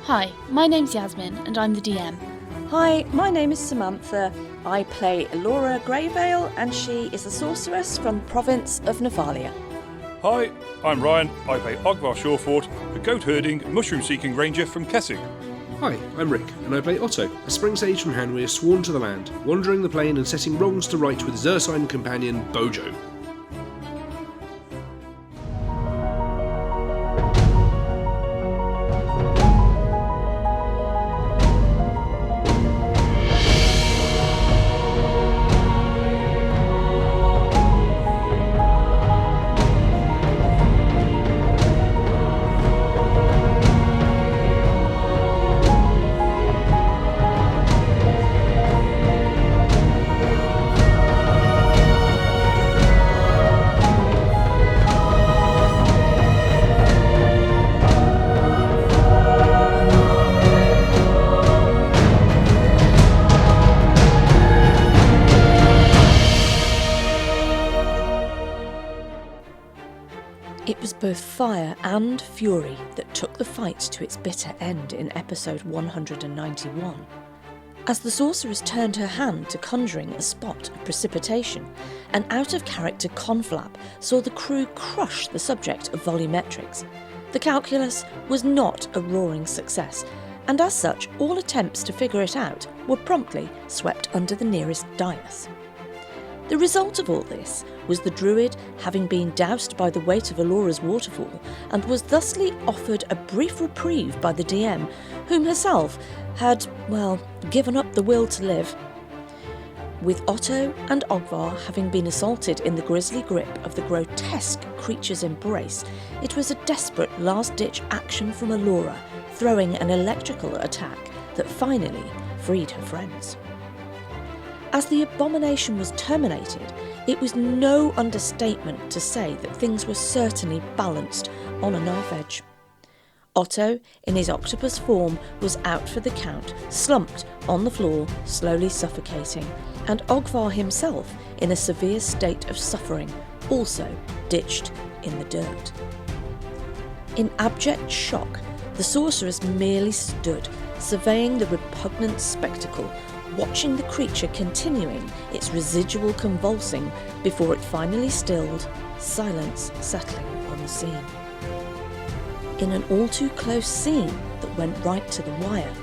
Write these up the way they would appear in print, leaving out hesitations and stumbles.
Hi, my name's Yasmin and I'm the DM. Hi, my name is Samantha. I play Elora Greyvale and she is a sorceress from the province of Nephalia. Hi, I'm Ryan. I play Ogvar Shawfort, the goat-herding, mushroom-seeking ranger from Kessig. Hi, I'm Rick, and I play Otto, a spring sage from Hanweir sworn to the land, wandering the plain and setting wrongs to right with his ursine companion, Bojo. It was both fire and fury that took the fight to its bitter end in episode 191. As the sorceress turned her hand to conjuring a spot of precipitation, an out-of-character conflap saw the crew crush the subject of volumetrics. The calculus was not a roaring success, and as such, all attempts to figure it out were promptly swept under the nearest dais. The result of all this was the druid having been doused by the weight of Elora's waterfall and was thusly offered a brief reprieve by the DM, whom herself had, given up the will to live. With Otto and Ogvar having been assaulted in the grisly grip of the grotesque creature's embrace, it was a desperate last-ditch action from Elora, throwing an electrical attack that finally freed her friends. As the abomination was terminated, it was no understatement to say that things were certainly balanced on a knife edge. Otto, in his octopus form, was out for the count, slumped on the floor, slowly suffocating, and Ogvar himself, in a severe state of suffering, also ditched in the dirt. In abject shock, the sorceress merely stood, surveying the repugnant spectacle, watching the creature continuing its residual convulsing before it finally stilled, silence settling on the scene. In an all-too-close scene that went right to the wire,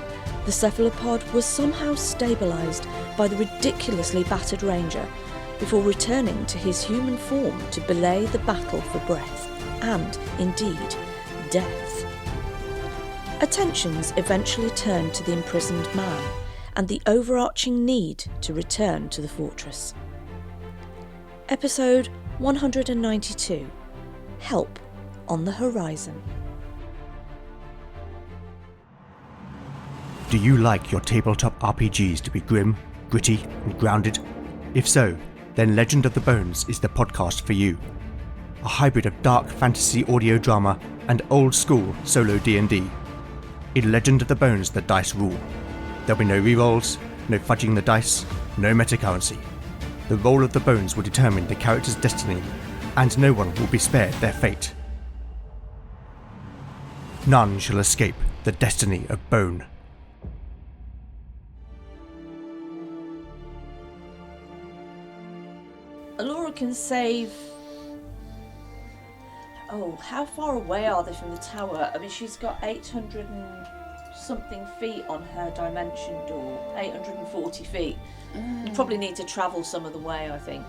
the cephalopod was somehow stabilised by the ridiculously battered ranger before returning to his human form to belay the battle for breath and, indeed, death. Attentions eventually turned to the imprisoned man and the overarching need to return to the fortress. Episode 192. Help on the Horizon. Do you like your tabletop RPGs to be grim, gritty, and grounded? If so, then Legend of the Bones is the podcast for you. A hybrid of dark fantasy audio drama and old-school solo D&D. In Legend of the Bones, the dice rule. There'll be no rerolls, no fudging the dice, no metacurrency. The roll of the bones will determine the character's destiny, and no one will be spared their fate. None shall escape the destiny of bone. Elora can save... how far away are they from the tower? I mean, she's got 800 and something feet on her dimension door, 840 feet. You probably need to travel some of the way, I think.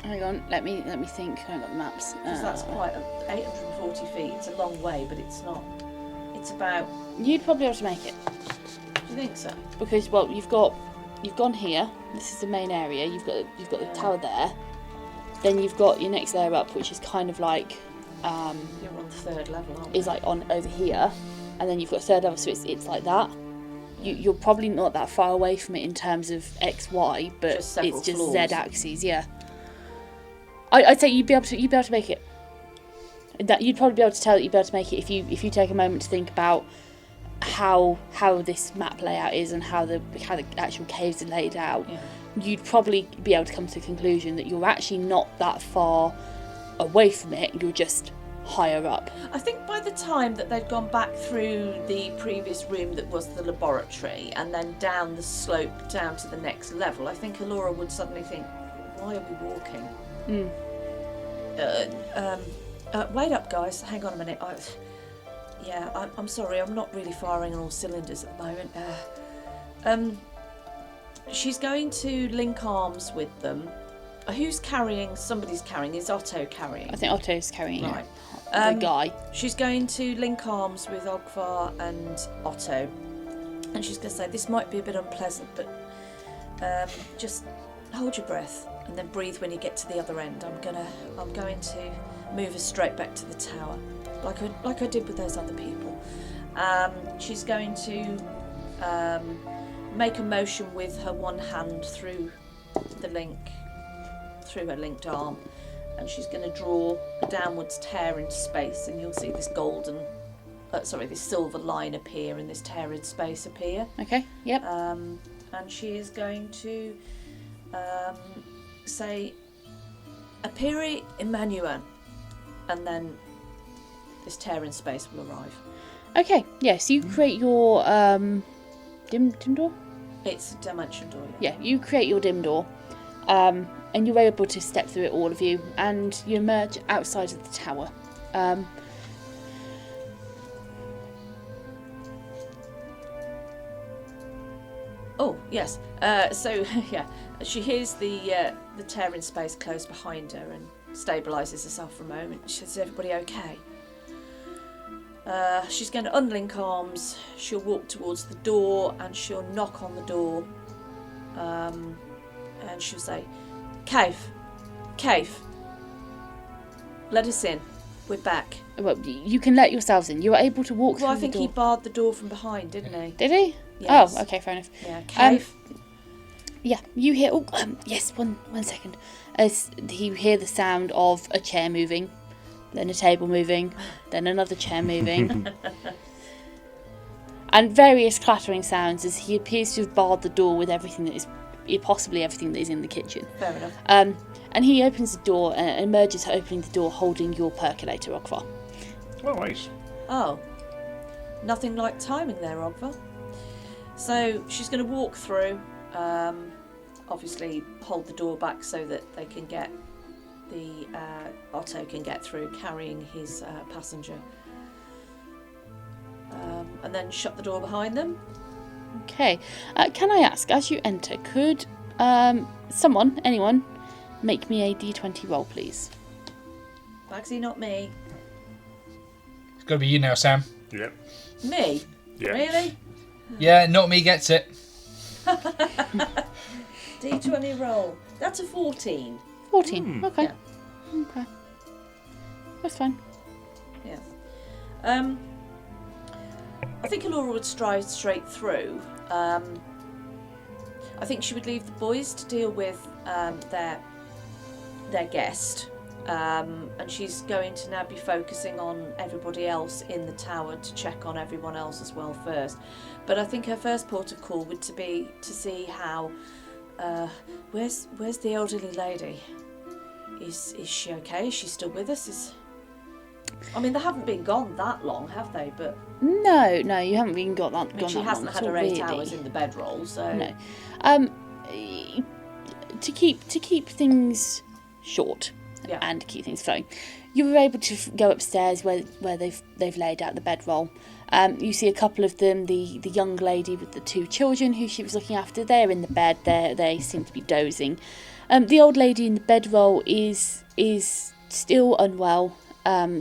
Hang on, let me think. I haven't got the maps. Because that's quite 840 feet. It's a long way, but it's not. It's about... You'd probably be able to make it. Do you think so? Because, you've gone here. This is the main area. You've got the tower there. Then you've got your next layer up, which is kind of like... You're on the third level, aren't you? Is like on over here. And then you've got third level, so it's like that. You're probably not that far away from it in terms of X, Y, but it's just floors. Z axes, yeah. I'd say you'd be able to make it. That you'd probably be able to tell that you'd be able to make it if you take a moment to think about how this map layout is and how the actual caves are laid out. Yeah. You'd probably be able to come to the conclusion that you're actually not that far away from it. You're just higher up. I think by the time that they'd gone back through the previous room that was the laboratory and then down the slope down to the next level, I think Elora would suddenly think, why are we walking? Wait up, guys. Hang on a minute. I'm sorry. I'm not really firing on all cylinders at the moment. She's going to link arms with them. Who's carrying? Somebody's carrying. Is Otto carrying? I think Otto's carrying it. Right. The guy. She's going to link arms with Ogvar and Otto, and she's going to say, "This might be a bit unpleasant, but just hold your breath and then breathe when you get to the other end. I'm going to move us straight back to the tower, like I did with those other people." She's going to make a motion with her one hand through the link, through her linked arm, and she's going to draw a downwards tear into space, and you'll see this this silver line appear and this tear in space appear. Okay, yep. And she is going to say, "Apiri Emmanuel," and then this tear in space will arrive. Okay, yes, you create your dim door? It's a dimension door, Yeah, you create your dim door, and you're able to step through it, all of you, and you emerge outside of the tower. Oh, yes. She hears the tear in space close behind her and stabilises herself for a moment. She says, "Is everybody okay?" She's going to unlink arms. She'll walk towards the door and she'll knock on the door. And she'll say, Cave, let us in. We're back." Well, you can let yourselves in. You were able to walk through Well, I think the door. he barred the door from behind, didn't he? Did he? Yes. Oh, okay, fair enough. Yeah, Cave. Yeah, you hear... Oh, yes, one second. As you hear the sound of a chair moving, then a table moving, then another chair moving. And various clattering sounds as he appears to have barred the door with everything that is... possibly everything that is in the kitchen. Fair enough. And he opens the door and emerges opening the door holding your percolator, Ogvar. Oh, nice. Oh, nothing like timing there, Ogvar. So she's going to walk through, obviously hold the door back so that they can get Otto can get through carrying his passenger, and then shut the door behind them. Okay. Can I ask, as you enter, could anyone, make me a d20 roll, please? Bagsy, not me. It's got to be you now, Sam. Yep. Me? Yeah. Really? Yeah, not me gets it. D20 roll. That's a 14. 14. Okay. Yeah. Okay. That's fine. Yeah. I think Elora would stride straight through. I think she would leave the boys to deal with their guest, and she's going to now be focusing on everybody else in the tower to check on everyone else as well first. But I think her first port of call would be to see how where's the elderly lady? Is she okay? Is she still with us? I mean, they haven't been gone that long, have they? But No, you haven't even got that. I mean, she hasn't had her 8 hours in the bedroll, so No. To keep things short, Yeah. and keep things flowing, you were able to go upstairs where they've laid out the bedroll. You see a couple of them. The young lady with the 2 children who she was looking after. They're in the bed. They seem to be dozing. The old lady in the bedroll is still unwell.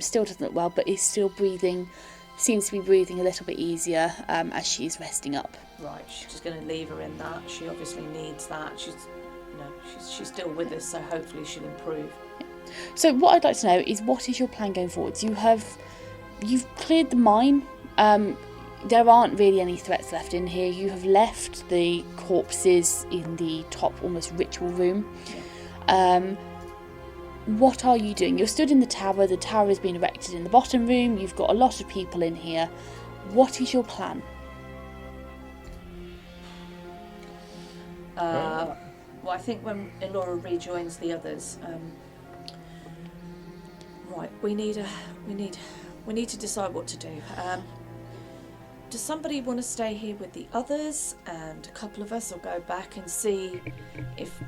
Still doesn't look well, but is still breathing. Seems to be breathing a little bit easier as she's resting up. right. She's just going to leave her in that. She obviously needs that. She's still with us, so hopefully she'll improve. So what I'd like to know is, what is your plan going forwards? You've cleared the mine. There aren't really any threats left in here. You have left the corpses in the top, almost ritual room. What are you doing? You're stood in the tower. The tower has been erected in the bottom room. You've got a lot of people in here. What is your plan? Well, I think when Elora rejoins the others, Right, we need to decide what to do. Does somebody want to stay here with the others, and a couple of us will go back and see if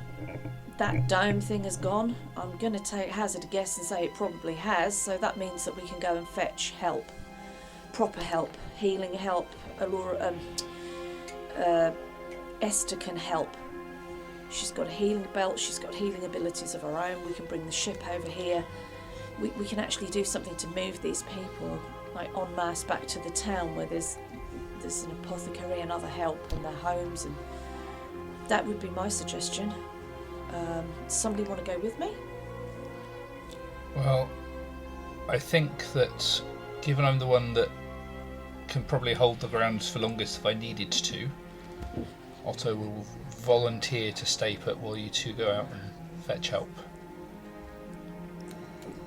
that dome thing has gone? I'm going to hazard a guess and say it probably has, so that means that we can go and fetch help. Proper help, healing help. Elora, Esther can help. She's got a healing belt, she's got healing abilities of her own. We can bring the ship over here. We can actually do something to move these people, like en masse back to the town where there's an apothecary and other help and their homes, and that would be my suggestion. Somebody want to go with me? Well, I think that given I'm the one that can probably hold the grounds for longest if I needed to, Otto will volunteer to stay put while you two go out and fetch help.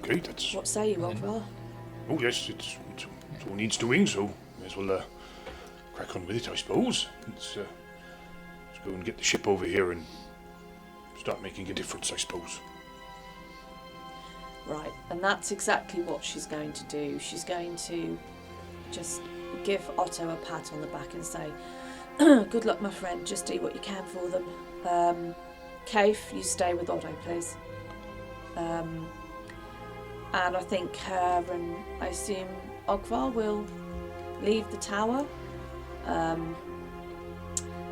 Okay, that's... What say you, Ogvar? Oh yes, it's all needs doing, so may as well crack on with it, I suppose. Let's go and get the ship over here and start making a difference, I suppose. Right, and that's exactly what she's going to do. She's going to just give Otto a pat on the back and say, good luck, my friend, just do what you can for them. Kaif, you stay with Otto, please. And I think her and I assume Ogvar will leave the tower.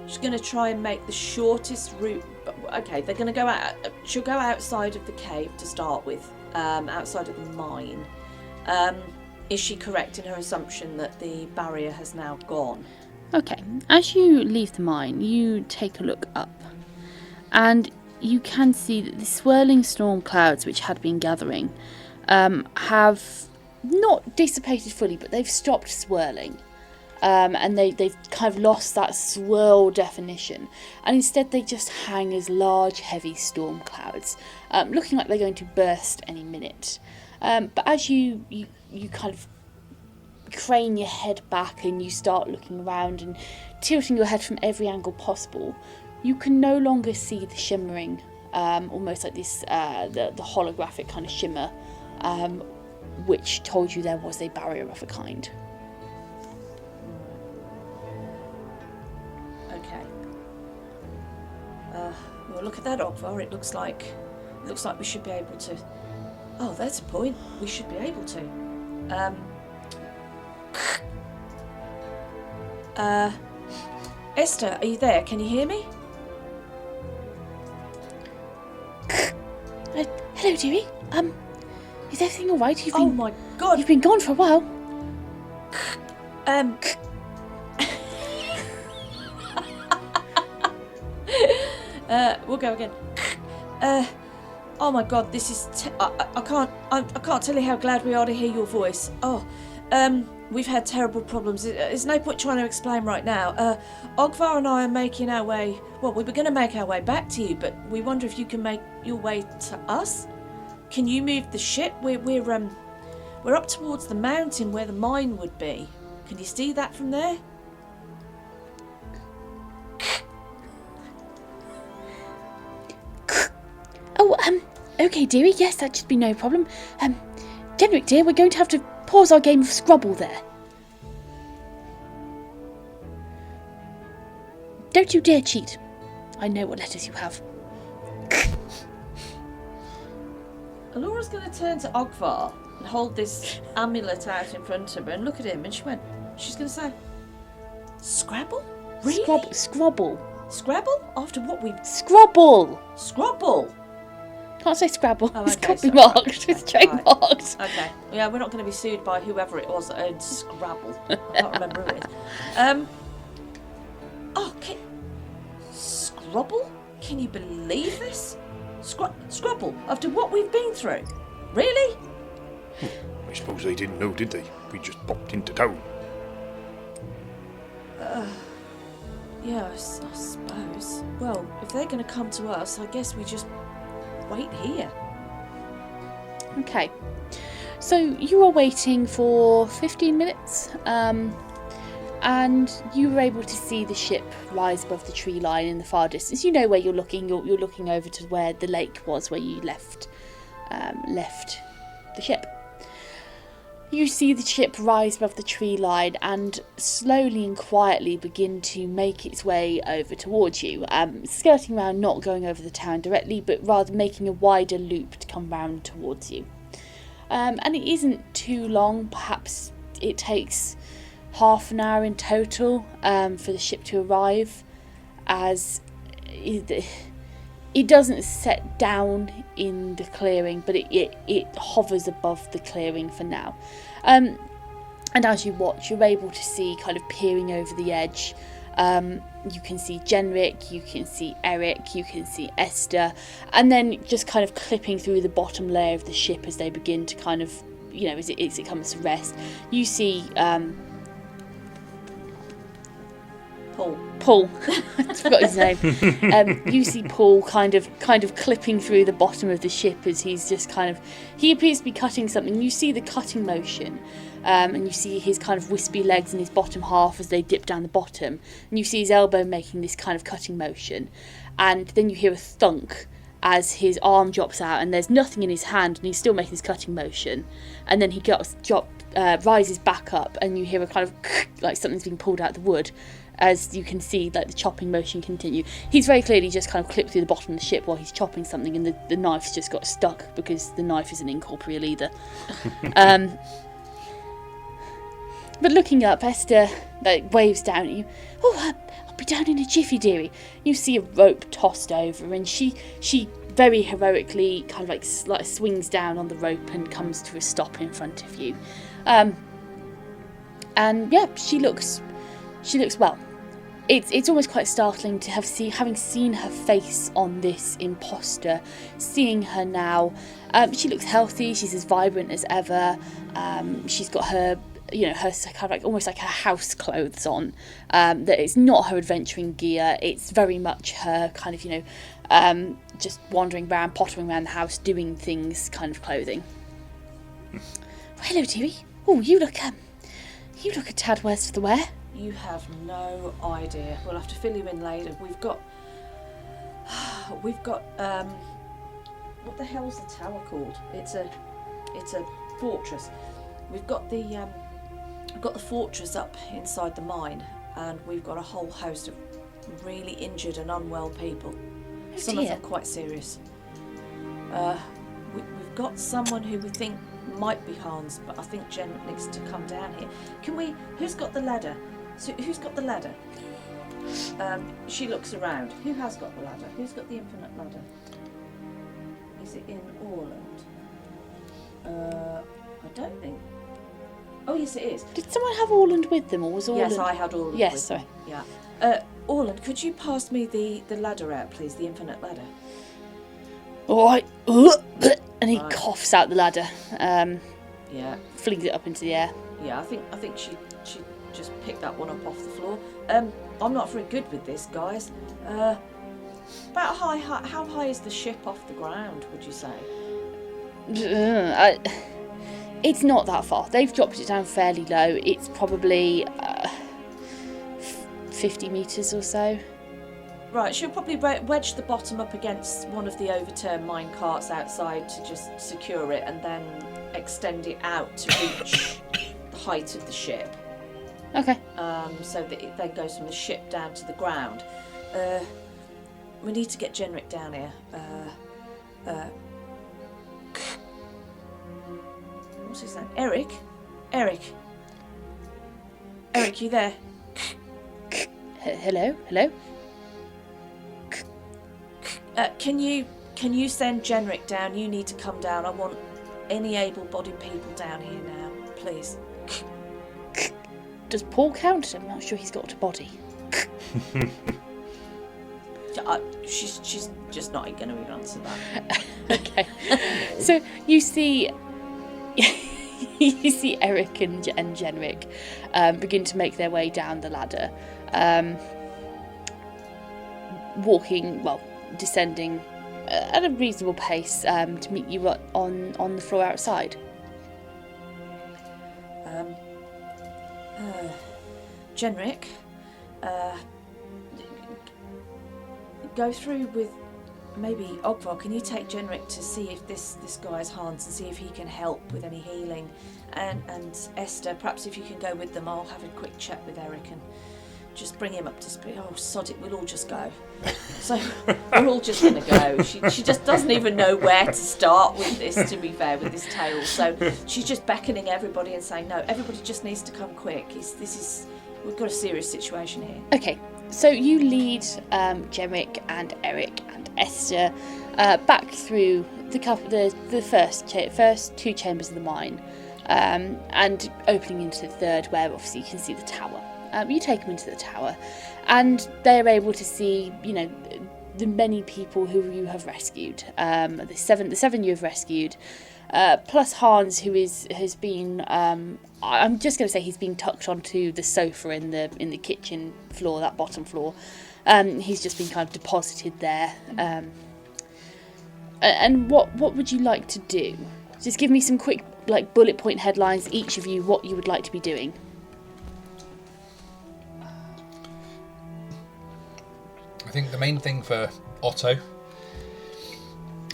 She's going to try and make the shortest route. Okay, they're going to go out. She'll go outside of the cave to start with, outside of the mine. Is she correct in her assumption that the barrier has now gone? Okay, as you leave the mine, you take a look up, and you can see that the swirling storm clouds which had been gathering have not dissipated fully, but they've stopped swirling. And they've kind of lost that swirl definition, and instead they just hang as large, heavy storm clouds, looking like they're going to burst any minute. But as you kind of crane your head back and you start looking around and tilting your head from every angle possible, you can no longer see the shimmering, almost like this, the holographic kind of shimmer, which told you there was a barrier of a kind. Okay. Well, look at that, Ogvar. It looks like we should be able to. Oh, that's a point. We should be able to. Esther, are you there? Can you hear me? Hello, dearie. Is everything all right? Oh my God! You've been gone for a while. We'll go again. Oh my God, this is. I can't tell you how glad we are to hear your voice. Oh, we've had terrible problems. There's no point trying to explain right now. Ogvar and I are making our way. Well, we were going to make our way back to you, but we wonder if you can make your way to us. Can you move the ship? We're up towards the mountain where the mine would be. Can you see that from there? Oh, okay, dearie. Yes, that should be no problem. Jedrick, dear, we're going to have to pause our game of Scrabble there. Don't you dare cheat. I know what letters you have. Elora's going to turn to Ogvar and hold this amulet out in front of her and look at him, and she's going to say, Scrabble? Really? Scrabble. Scrabble? After what we've... Scrabble! Scrabble! Can't say Scrabble. Oh, It's okay, copymarked. sorry. It's trademarked. Right. Okay. Yeah, we're not going to be sued by whoever it was that owned Scrabble. I can't remember who it is. Scrabble? Can you believe this? Scrabble, after what we've been through? Really? I suppose they didn't know, did they? We just popped into town. Yeah, I suppose. Well, if they're going to come to us, I guess we just wait here. Okay. So you were waiting for 15 minutes, and you were able to see the ship rise above the tree line in the far distance. You know where you're looking. You're looking over to where the lake was, where you left the ship. You see the ship rise above the tree line and slowly and quietly begin to make its way over towards you, skirting around, not going over the town directly, but rather making a wider loop to come round towards you. And it isn't too long, perhaps it takes half an hour in total for the ship to arrive, as it doesn't set down in the clearing, but it hovers above the clearing for now. And as you watch, you're able to see, kind of peering over the edge, you can see Genric, you can see Eric, you can see Esther, and then just kind of clipping through the bottom layer of the ship as they begin to kind of, as it comes to rest, you see Paul. I forgot his name. You see Paul kind of clipping through the bottom of the ship as he's just he appears to be cutting something. You see the cutting motion, and you see his kind of wispy legs and his bottom half as they dip down the bottom, and you see his elbow making this kind of cutting motion, and then you hear a thunk as his arm drops out and there's nothing in his hand and he's still making this cutting motion, and then he rises back up and you hear a kind of like something's being pulled out of the wood, as you can see like the chopping motion continue. He's very clearly just kind of clipped through the bottom of the ship while he's chopping something, and the knife's just got stuck because the knife isn't incorporeal either. But looking up, Esther waves down at you. Oh, I'll be down in a jiffy, dearie. You see a rope tossed over, and she very heroically kind of like swings down on the rope and comes to a stop in front of you. And yeah, she looks well. It's almost quite startling to having seen her face on this imposter, seeing her now. She looks healthy. She's as vibrant as ever. She's got her her kind of like almost like her house clothes on. That it's not her adventuring gear. It's very much her kind of just wandering around, pottering around the house, doing things kind of clothing. Well, hello, dearie. Oh, you look a tad worse for the wear. You have no idea. We'll have to fill you in later. We've got what the hell's the tower called? It's a fortress. We've got the fortress up inside the mine, and we've got a whole host of really injured and unwell people. Some of them quite serious. We've got someone who we think might be Hans, but I think Jen needs to come down here. Who's got the ladder? So who's got the ladder? She looks around. Who has got the ladder? Who's got the infinite ladder? Is it in Orland? I don't think. Oh yes, it is. Did someone have Orland with them, or was Orland? Yes, I had Orland. Yes, with sorry. Them. Yeah. Orland, could you pass me the ladder out, please? The infinite ladder. All right. And he coughs out the ladder. Yeah. Flings it up into the air. Yeah, I think she just picked that one up off the floor. I'm not very good with this, guys. About how high is the ship off the ground, would you say? It's not that far. They've dropped it down fairly low. It's probably 50 metres or so. Right, she'll probably wedge the bottom up against one of the overturned mine carts outside to just secure it, and then extend it out to reach the height of the ship. Okay. So that it then goes from the ship down to the ground. We need to get Genric down here. What's his name? Eric, you there? Hello. Can you send Genric down? You need to come down. I want any able-bodied people down here now, please. Does Paul count? I'm not sure he's got a body. She's just not going to even answer that. Okay. So you see Eric and Genric begin to make their way down the ladder, descending at a reasonable pace to meet you on the floor outside. Genric, go through with maybe Ogvar. Can you take Genric to see if this guy is Hans and see if he can help with any healing, and Esther, perhaps if you can go with them, I'll have a quick chat with Eric and just bring him up to speed. Oh, sod it, we'll all just go. So we're all just going to go. She just doesn't even know where to start with this, to be fair, with this tale. So she's just beckoning everybody and saying, no, everybody just needs to come quick. We've got a serious situation here. Okay, so you lead Jemrick and Eric and Esther back through the first two chambers of the mine, and opening into the third, where obviously you can see the tower. You take them into the tower, and they're able to see, the many people who you have rescued. The seven you have rescued, plus Hans, who has been. I'm just going to say he's been tucked onto the sofa in the kitchen floor, that bottom floor. He's just been kind of deposited there. And what would you like to do? Just give me some quick bullet point headlines, each of you, what you would like to be doing. I think the main thing for Otto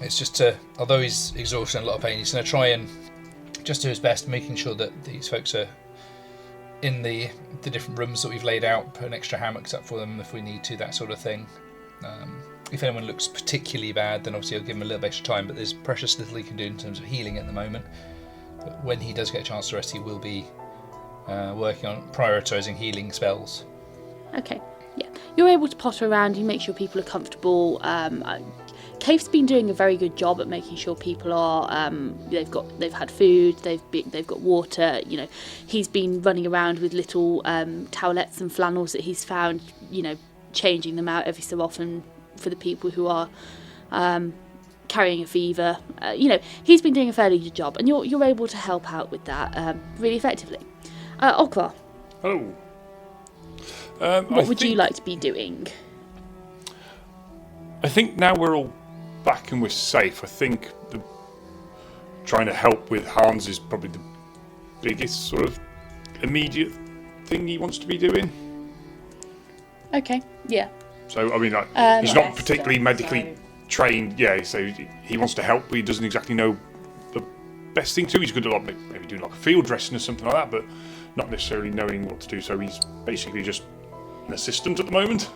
is just to, although he's exhausted and a lot of pain, he's going to try and just do his best, making sure that these folks are in the different rooms that we've laid out, put an extra hammocks up for them if we need to, that sort of thing. If anyone looks particularly bad, then obviously I'll give him a little bit extra time, but there's precious little he can do in terms of healing at the moment. But when he does get a chance to rest, he will be working on prioritising healing spells. Okay. Yeah, you're able to potter around. You make sure people are comfortable. Cave's been doing a very good job at making sure people are. They've had food. They've got water. He's been running around with little towelettes and flannels that he's found. Changing them out every so often for the people who are carrying a fever. He's been doing a fairly good job, and you're able to help out with that really effectively. Ogvar. Hello. What would you like to be doing? I think now we're all back and we're safe. I think trying to help with Hans is probably the biggest sort of immediate thing he wants to be doing. Okay, yeah. So, I mean, he's not particularly medically trained, so he wants to help, but he doesn't exactly know the best thing to do. He's good at maybe doing a field dressing or something like that, but not necessarily knowing what to do. So he's basically just an assistant at the moment.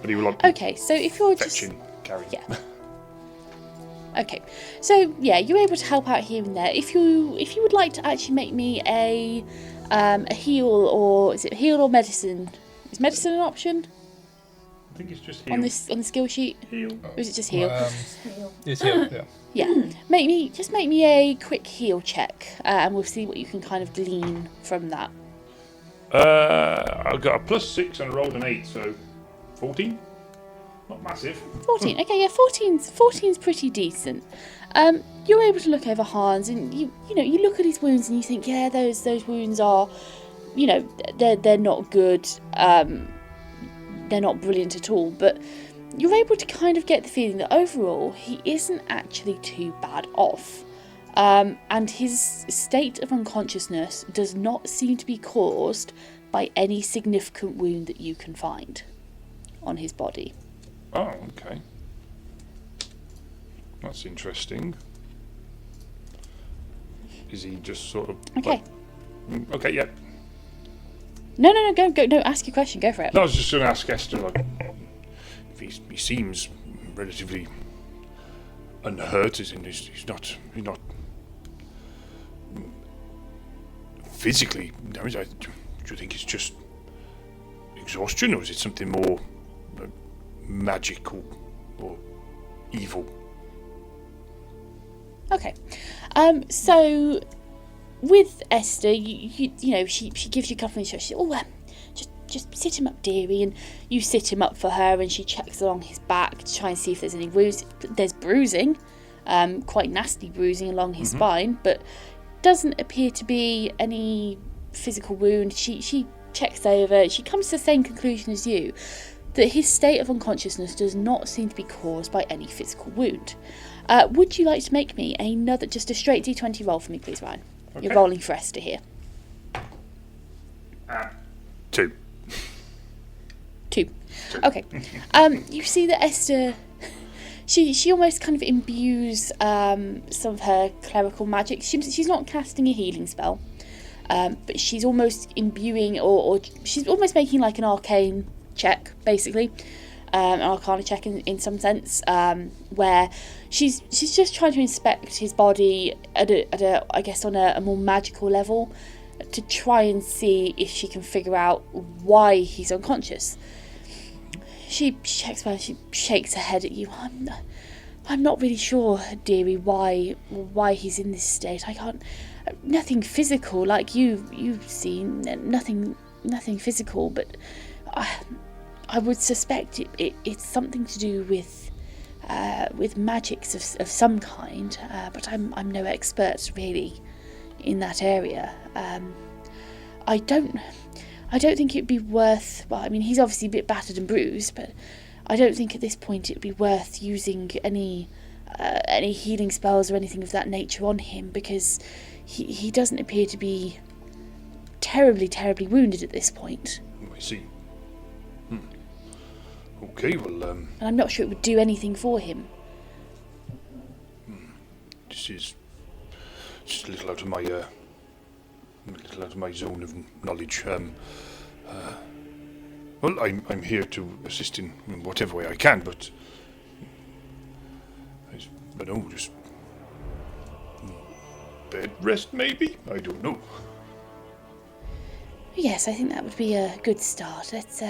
But he will okay, so if you're fetching, carrying. Yeah. Okay, so yeah, you're able to help out here and there. If you would like to actually make me a heal, or is it heal or medicine? Is medicine an option? I think it's just heal. On the skill sheet. Heal. Or is it just heal? It's heal, yeah. Yeah. Make me a quick heal check, and we'll see what you can kind of glean from that. I've got a +6 and I rolled an 8, so 14. Not massive. 14. Okay, yeah, 14's pretty decent. You're able to look over Hans, and you look at his wounds and you think, yeah, those wounds are, they're not good. They're not brilliant at all, but you're able to kind of get the feeling that overall he isn't actually too bad off. And his state of unconsciousness does not seem to be caused by any significant wound that you can find on his body. Oh, okay. That's interesting. Is he just sort of... Okay. Okay, yeah. No, go. No, ask your question, go for it. No, I was just going to ask Esther, if he seems relatively unhurt, he's not physically damaged. Do you think it's just exhaustion, or is it something more magical or evil? Okay. So with Esther, you know, she gives you a couple of instructions. Oh, just sit him up, dearie, and you sit him up for her, and she checks along his back to try and see if there's any wounds. There's bruising, quite nasty bruising along his spine, but doesn't appear to be any physical wound. She checks over. She comes to the same conclusion as you, that his state of unconsciousness does not seem to be caused by any physical wound. Would you like to make me just a straight D20 roll for me, please, Ryan? Okay. You're rolling for Esther here. 2. 2. Okay. You see that Esther, she almost kind of imbues some of her clerical magic. She's not casting a healing spell, but she's almost imbuing, or she's almost making like an arcane check, basically, an arcana check in some sense, where she's just trying to inspect his body at a I guess on a more magical level, to try and see if she can figure out why he's unconscious. She checks around, she shakes her head at you. I'm not really sure, dearie, why he's in this state. I can't. Nothing physical, like you've seen. Nothing physical, but I would suspect it's something to do with magics of some kind. But I'm no expert really in that area. I don't think it'd be worth. Well, I mean, he's obviously a bit battered and bruised, but I don't think at this point it'd be worth using any healing spells or anything of that nature on him, because he doesn't appear to be terribly wounded at this point. I see. Okay, well, And I'm not sure it would do anything for him. This is just a little out of my zone of knowledge. Well, I'm here to assist in whatever way I can, but I don't know, just bed rest maybe? I don't know. Yes, I think that would be a good start. Let's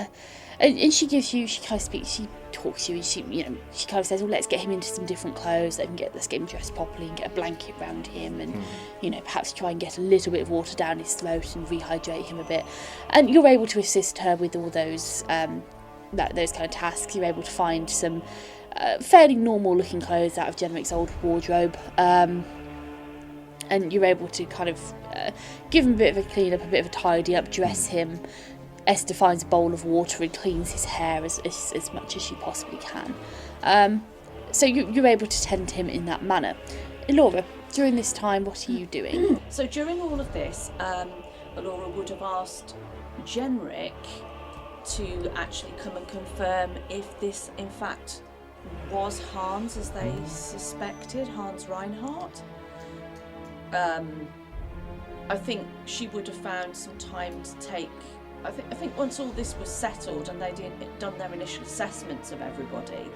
and she kind of speaks, she talks to you, and she kind of says, well, let's get him into some different clothes, let's get him dressed properly and get a blanket around him, and perhaps try and get a little bit of water down his throat and rehydrate him a bit. And you're able to assist her with all those those kind of tasks. You're able to find some fairly normal looking clothes out of Jenric's old wardrobe, and you're able to kind of give him a bit of a clean up, a bit of a tidy up, dress him. Esther finds a bowl of water and cleans his hair as much as she possibly can. So you're able to tend to him in that manner. Elora, during this time, what are you doing? So during all of this, Elora would have asked Jenric to actually come and confirm if this, in fact, was Hans, as they suspected, Hans Reinhardt. I think she would have found some time to take. I think once all this was settled and they'd done their initial assessments of everybody,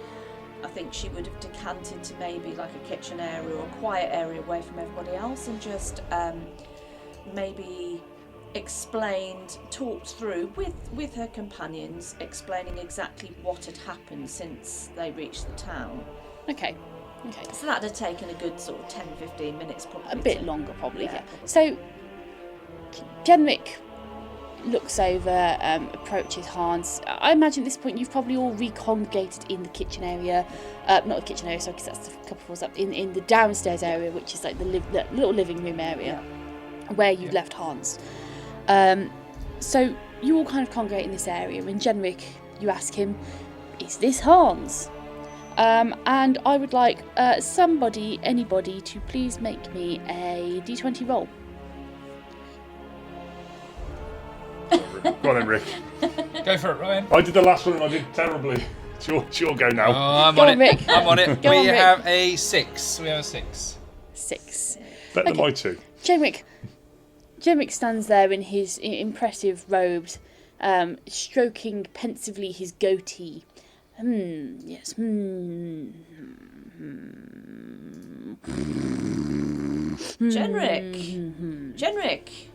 I think she would have decanted to maybe like a kitchen area or a quiet area away from everybody else, and just maybe talked through with her companions, explaining exactly what had happened since they reached the town. Okay. So that had taken a good sort of 10-15 minutes probably. A bit longer probably, yeah. Probably. So Jenric looks over, approaches Hans. I imagine at this point you've probably all recongregated in the kitchen area. Not the kitchen area, sorry, because that's a couple floors up. In the downstairs area, which is like the little living room area, where you'd left Hans. So you all kind of congregate in this area, and Jenric, you ask him, is this Hans? And I would like anybody to please make me a d20 roll. Go on then, Rick. Go for it, Ryan. I did the last one and I did terribly. It's your go now. Oh, I'm Go on on, it. Rick. I'm on it. Go We on, Rick. have a 6. We have a 6. 6. Better than my two. Jenric stands there in his impressive robes, stroking pensively his goatee. Yes. Jenric.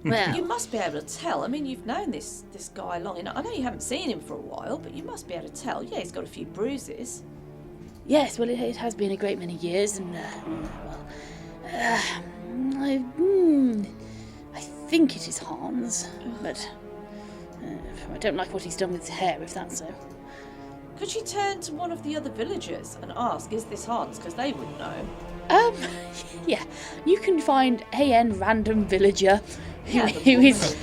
Well, You must be able to tell. I mean, you've known this guy long enough. I know you haven't seen him for a while, but you must be able to tell. Yeah, he's got a few bruises. yes, well, it has been a great many years, and I think it is Hans, but I don't like what he's done with his hair, if that's so. Could you turn to one of the other villagers and ask, is this Hans? Because they would know. Yeah, you can find a random villager who is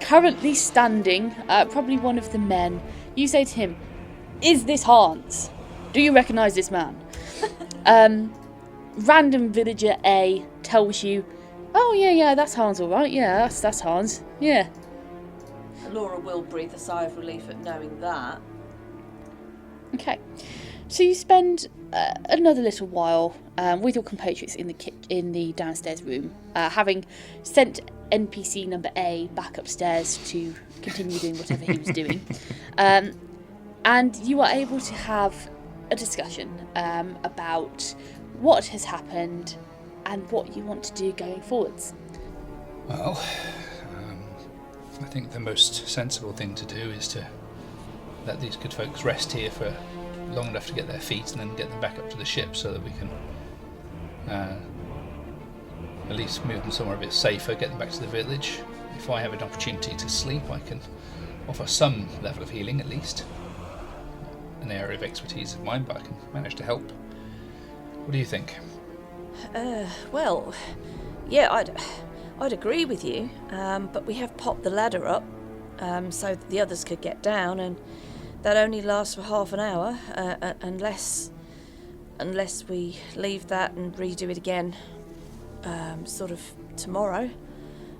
currently standing, probably one of the men. You say to him, is this Hans? Do you recognise this man? Random villager A tells you, oh yeah, that's Hans, all right. Yeah, that's Hans. Yeah. Elora will breathe a sigh of relief at knowing that. Okay. So you spend another little while with your compatriots in the downstairs room, having sent NPC number A back upstairs to continue doing whatever he was doing. And you are able to have a discussion about what has happened and what you want to do going forwards. Well, I think the most sensible thing to do is to let these good folks rest here for long enough to get their feet and then get them back up to the ship so that we can at least move them somewhere a bit safer, get them back to the village. If I have an opportunity to sleep, I can offer some level of healing at least. An area of expertise of mine, but I can manage to help. What do you think? Well, yeah, I'd agree with you, but we have popped the ladder up so that the others could get down, and that only lasts for half an hour, unless we leave that and redo it again sort of tomorrow,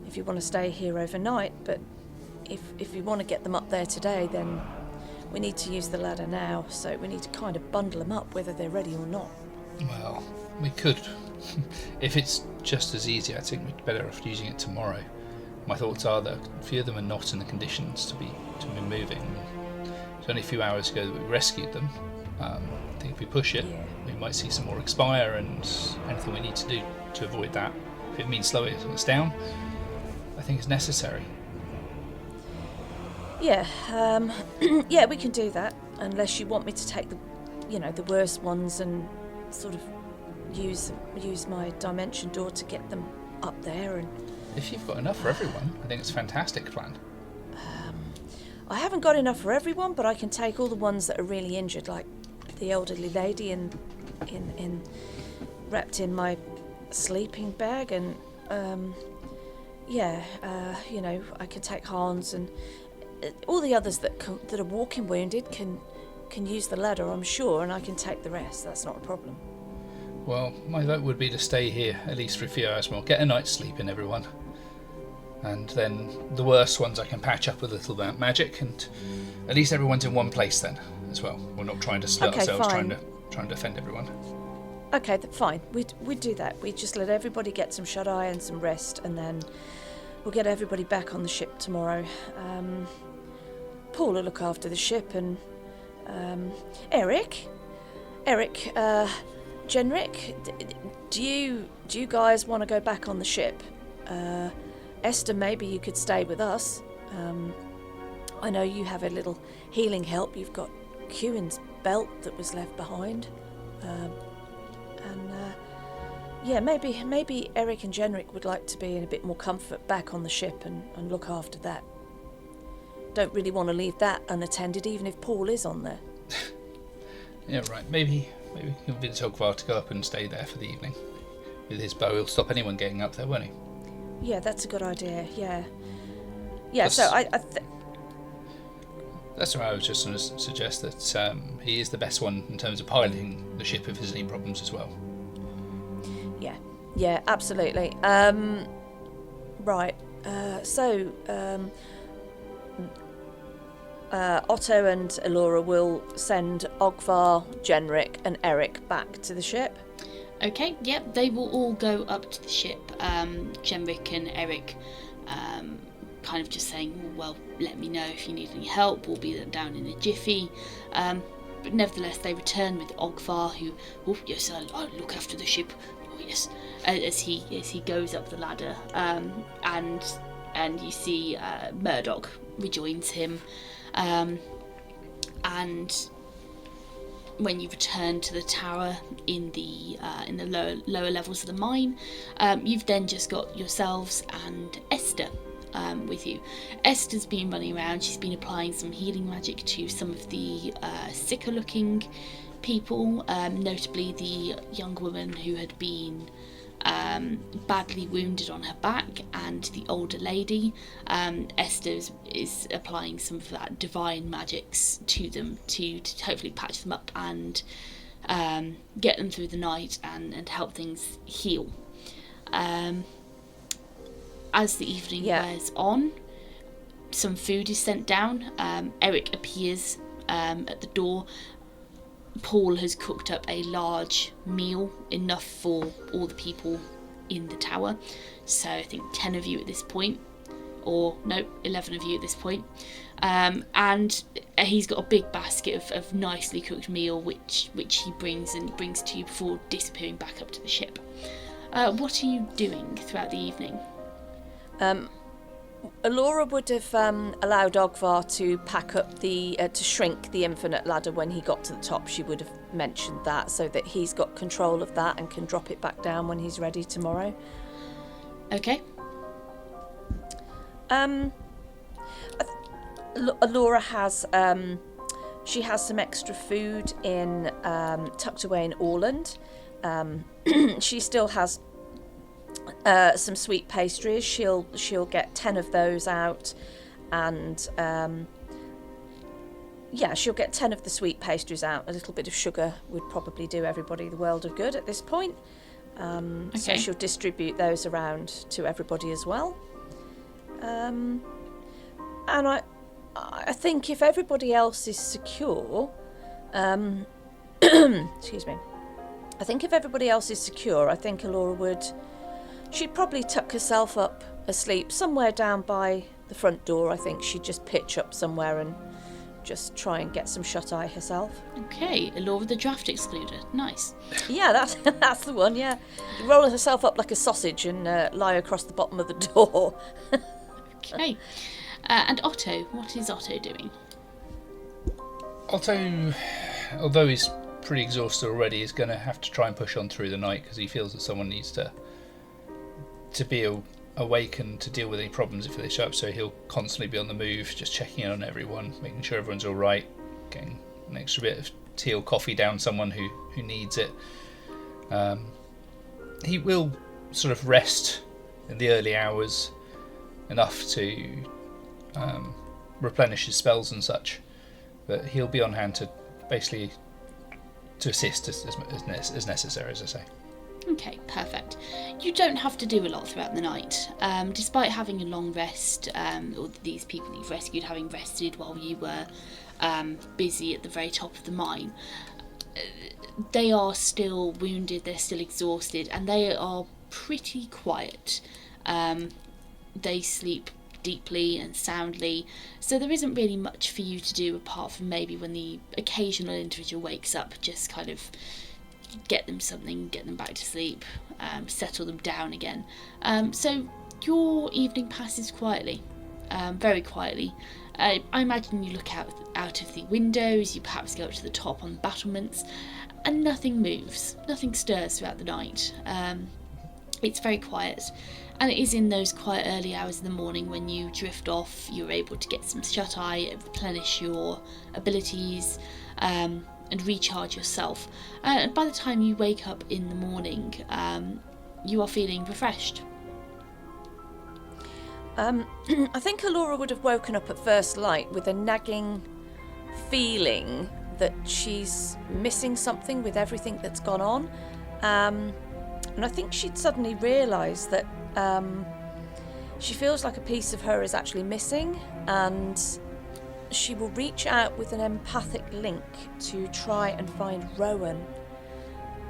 if you want to stay here overnight. But if you want to get them up there today, then we need to use the ladder now, so we need to kind of bundle them up whether they're ready or not. Well, we could. If it's just as easy, I think we'd be better off using it tomorrow. My thoughts are that a few of them are not in the conditions to be moving. It's only a few hours ago that we rescued them. I think if we push it, we might see some more expire, and anything we need to do to avoid that, if it means slowing us down, I think is necessary. Yeah, yeah, we can do that, unless you want me to take the worst ones and sort of use my dimension door to get them up there. And if you've got enough for everyone, I think it's a fantastic plan. I haven't got enough for everyone, but I can take all the ones that are really injured, like the elderly lady in wrapped in my sleeping bag, and I can take Hans, and all the others that are walking wounded can use the ladder, I'm sure, and I can take the rest. That's not a problem. Well, my vote would be to stay here at least for a few hours more. Get a night's sleep in, everyone. And then the worst ones I can patch up with a little bit of magic, and at least everyone's in one place then as well. We're not trying to split ourselves, trying to defend everyone. Okay, fine. We'd do that. We just let everybody get some shut-eye and some rest, and then we'll get everybody back on the ship tomorrow. Paul will look after the ship, and Eric, Genric, do you guys want to go back on the ship? Esther, maybe you could stay with us. I know you have a little healing help. You've got Kewen's belt that was left behind. Maybe Eric and Genric would like to be in a bit more comfort back on the ship and look after that. Don't really want to leave that unattended, even if Paul is on there. Yeah, right. Maybe convince Ogvar to go up and stay there for the evening. With his bow, he'll stop anyone getting up there, won't he? Yeah, that's a good idea. Yeah. So that's why I was just going to suggest that he is the best one in terms of piloting the ship if there's any problems as well. Yeah, absolutely. Right. Otto and Elora will send Ogvar, Genric, and Eric back to the ship. Okay, yep, they will all go up to the ship. Genric and Eric kind of just saying, well, let me know if you need any help, we'll be down in a jiffy. But nevertheless, they return with Ogvar, who, oh yes, I'll look after the ship. Oh yes, as he goes up the ladder, and you see Murdoch rejoins him, and when you return to the tower in the lower levels of the mine, you've then just got yourselves and Esther with you. Esther's been running around. She's been applying some healing magic to some of the sicker looking people, notably the young woman who had been badly wounded on her back, and the older lady. Esther is applying some of that divine magics to them to hopefully patch them up and get them through the night and help things heal. As the evening wears on, some food is sent down. Eric appears at the door Paul has cooked up a large meal, enough for all the people in the tower. So I think 10 of you at this point, or no, 11 of you at this point. And he's got a big basket of nicely cooked meal, which he brings to you before disappearing back up to the ship. What are you doing throughout the evening? Elora would have allowed Ogvar to pack up to shrink the infinite ladder when he got to the top. She would have mentioned that so that he's got control of that and can drop it back down when he's ready tomorrow. Okay. Elora has she has some extra food in tucked away in Orland. She still has some sweet pastries. She'll get 10 of those out, and she'll get 10 of the sweet pastries out. A little bit of sugar would probably do everybody the world of good at this point. So she'll distribute those around to everybody as well. And I think if everybody else is secure, excuse me. I think if everybody else is secure, I think Elora she'd probably tuck herself up asleep somewhere down by the front door. I think she'd just pitch up somewhere and just try and get some shut-eye herself. Okay, Elora the draft excluder. Nice. Yeah, that's the one, yeah. Roll herself up like a sausage and lie across the bottom of the door. Okay. And Otto, what is Otto doing? Otto, although he's pretty exhausted already, is going to have to try and push on through the night because he feels that someone needs to be awake and to deal with any problems if they show up. So he'll constantly be on the move, just checking in on everyone, making sure everyone's all right, getting an extra bit of tea or coffee down someone who needs it. He will sort of rest in the early hours enough to replenish his spells and such, but he'll be on hand to basically to assist as necessary, as I say. Okay, perfect. You don't have to do a lot throughout the night. Despite having a long rest, or these people that you've rescued having rested while you were busy at the very top of the mine, they are still wounded, they're still exhausted, and they are pretty quiet. They sleep deeply and soundly, so there isn't really much for you to do apart from maybe when the occasional individual wakes up, just kind of get them something, get them back to sleep, settle them down again. So your evening passes quietly, very quietly. I imagine you look out of the windows, you perhaps go up to the top on the battlements, and nothing moves, nothing stirs throughout the night. It's very quiet, and it is in those quiet early hours in the morning when you drift off, you're able to get some shut-eye, replenish your abilities, and recharge yourself. And by the time you wake up in the morning, you are feeling refreshed. I think Elora would have woken up at first light with a nagging feeling that she's missing something with everything that's gone on. And I think she'd suddenly realised that she feels like a piece of her is actually missing, and she will reach out with an empathic link to try and find Rowan,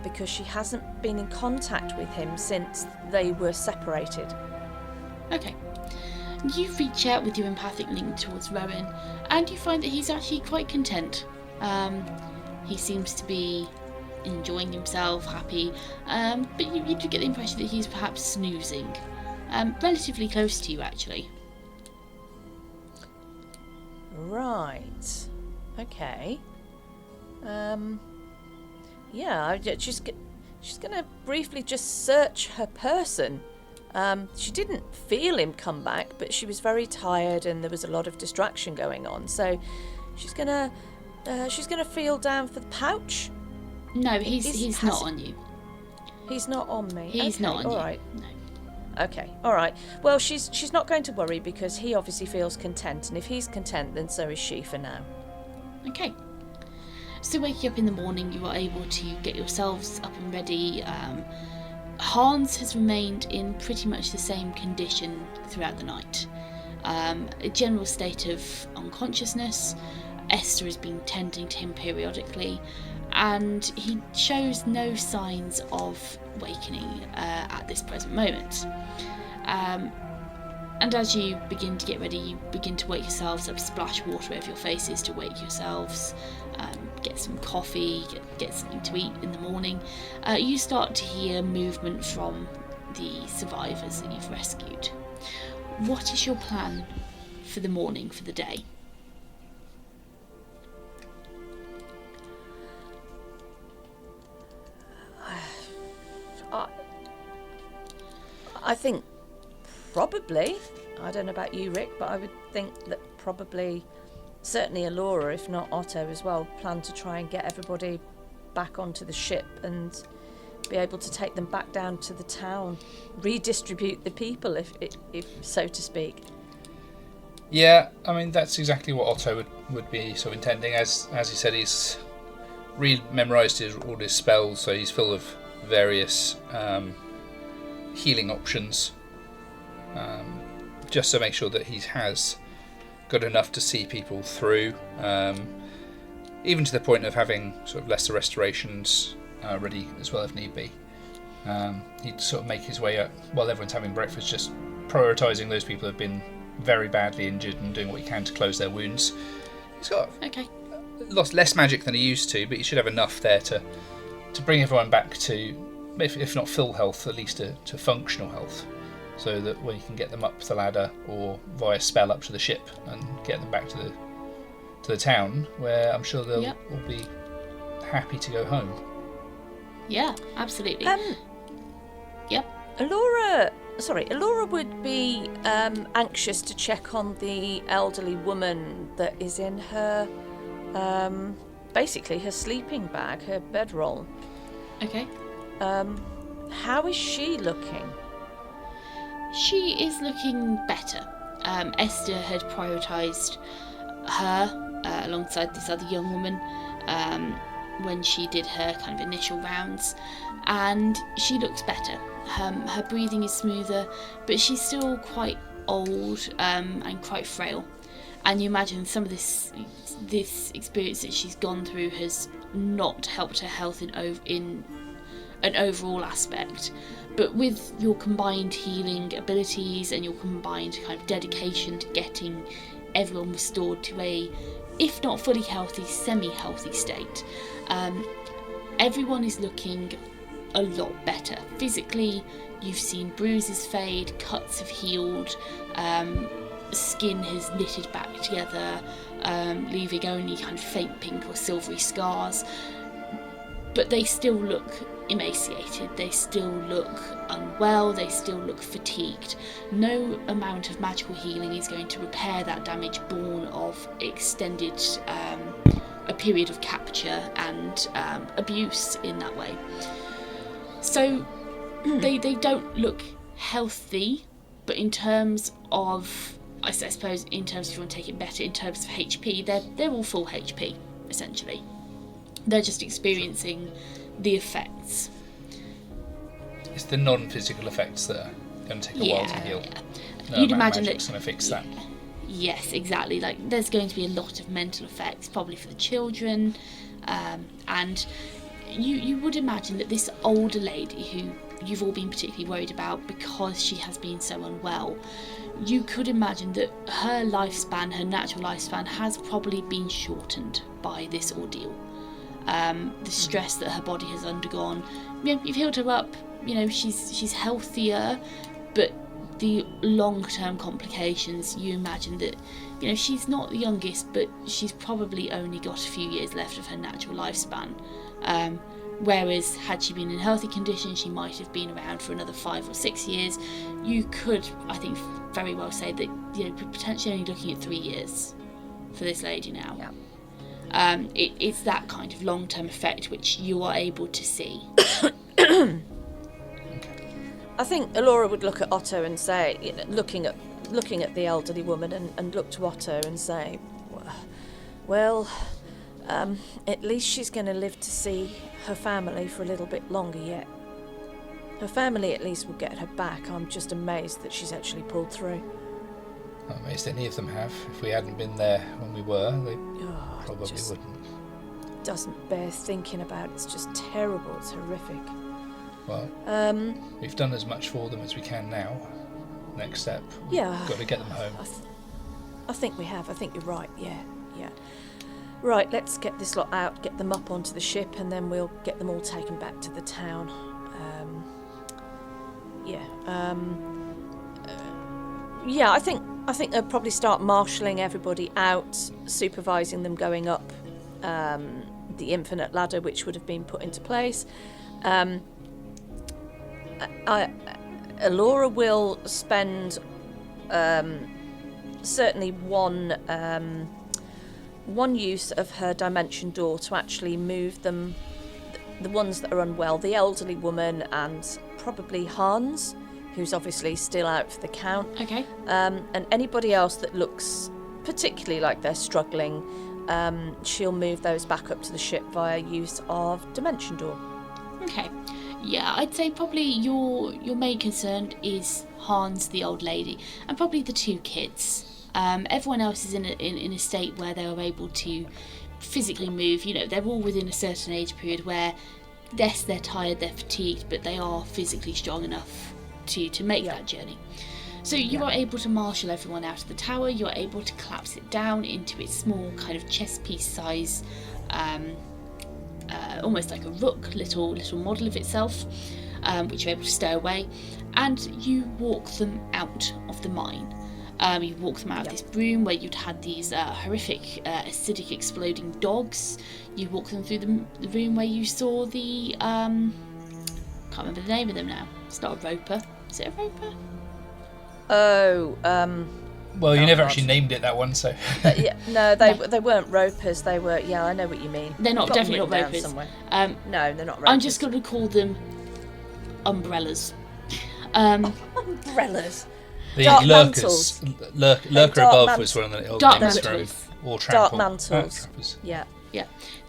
because she hasn't been in contact with him since they were separated. Okay. You reach out with your empathic link towards Rowan, and you find that he's actually quite content. He seems to be enjoying himself, happy, but you do get the impression that he's perhaps snoozing, relatively close to you actually. Right. Okay. She's gonna briefly just search her person. She didn't feel him come back, but she was very tired and there was a lot of distraction going on. So she's gonna feel down for the pouch. No, he's not on you. He's not on me. He's okay, not on all you. Right. No. Okay, all right. Well, she's not going to worry because he obviously feels content, and if he's content, then so is she for now. Okay. So waking up in the morning, you are able to get yourselves up and ready. Hans has remained in pretty much the same condition throughout the night. A general state of unconsciousness. Esther has been tending to him periodically, and he shows no signs of wakening at this present moment. And as you begin to get ready, you begin to wake yourselves up, splash water over your faces to wake yourselves, get some coffee, get something to eat in the morning. You start to hear movement from the survivors that you've rescued. What is your plan for the morning, for the day? I think probably, I don't know about you, Rick, but I would think that probably, certainly Elora, if not Otto as well, plan to try and get everybody back onto the ship and be able to take them back down to the town, redistribute the people, if so to speak. Yeah, I mean, that's exactly what Otto would be sort of intending. As he said, he's memorised all his spells, so he's full of various healing options, just to make sure that he has got enough to see people through, even to the point of having sort of lesser restorations ready as well if need be. He'd sort of make his way up while everyone's having breakfast, just prioritising those people who have been very badly injured and doing what he can to close their wounds. He's got lost less magic than he used to, but he should have enough there to bring everyone back to, if not full health, at least to functional health, so that we can get them up the ladder or via spell up to the ship and get them back to the town, where I'm sure they'll all be happy to go home. Yeah, absolutely. Elora would be anxious to check on the elderly woman that is in her, basically her sleeping bag, her bedroll. Okay. How is she looking? She is looking better. Esther had prioritised her alongside this other young woman when she did her kind of initial rounds, and she looks better. Her breathing is smoother, but she's still quite old and quite frail. And you imagine some of this experience that she's gone through has not helped her health in an overall aspect. But with your combined healing abilities and your combined kind of dedication to getting everyone restored to a, if not fully healthy, semi-healthy state, everyone is looking a lot better. Physically, you've seen bruises fade, cuts have healed, skin has knitted back together, leaving only kind of faint pink or silvery scars. But they still look emaciated, they still look unwell, they still look fatigued. No amount of magical healing is going to repair that damage born of extended a period of capture and abuse in that way. So they don't look healthy, but in terms of, I suppose, in terms, if you want to take it better, in terms of HP, they're all full HP, essentially. They're just experiencing the effects. It's the non-physical effects that are going to take a while to heal. Yeah. No You'd amount imagine of magic's going to fix that. Yes, exactly. Like, there's going to be a lot of mental effects, probably for the children, and you would imagine that this older lady, who you've all been particularly worried about because she has been so unwell, you could imagine that her lifespan, her natural lifespan, has probably been shortened by this ordeal. The stress that her body has undergone. You know, you've healed her up. You know, she's healthier, but the long-term complications, you imagine that, you know, she's not the youngest, but she's probably only got a few years left of her natural lifespan. Whereas had she been in healthy condition, she might have been around for another 5 or 6 years. You could, I think, very well say that, you know, potentially only looking at 3 years for this lady now. Yeah. It's that kind of long-term effect which you are able to see. I think Elora would look at Otto and say, you know, looking at the elderly woman and look to Otto and say, well, at least she's going to live to see her family for a little bit longer yet. Her family at least will get her back. I'm just amazed that she's actually pulled through. Not amazed any of them have. If we hadn't been there when we were, they probably wouldn't. doesn't bear thinking about. It's just terrible. It's horrific. Well, we've done as much for them as we can now. Next step, we've got to get them home. I think we have. I think you're right. Yeah. Right, let's get this lot out, get them up onto the ship, and then we'll get them all taken back to the town. I think they'll probably start marshalling everybody out, supervising them going up the infinite ladder, which would have been put into place. Elora will spend certainly one use of her dimension door to actually move them, the ones that are unwell, the elderly woman and probably Hans, who's obviously still out for the count. Okay. And anybody else that looks particularly like they're struggling, she'll move those back up to the ship via use of dimension door. Okay. Yeah, I'd say probably your main concern is Hans, the old lady, and probably the 2 kids. Everyone else is in a state where they are able to physically move. You know, they're all within a certain age period where, yes, they're tired, they're fatigued, but they are physically strong enough to make that journey. So you are able to marshal everyone out of the tower. You are able to collapse it down into its small kind of chess piece size, almost like a rook, little model of itself, which you're able to stow away, and you walk them out of the mine. You walk them out of this room where you'd had these horrific acidic exploding dogs. You walk them through the room where you saw the can't remember the name of them now. It's not a roper. Is it a roper? Well, you never actually named it that one, so. They weren't ropers. They were. Yeah, I know what you mean. They're not, definitely not ropers. Somewhere. No, they're not ropers. I'm just going to call them umbrellas. Umbrellas. The dark lurkers. Lurker above was one of the old dark names mantles. for or Dark mantles. Yeah.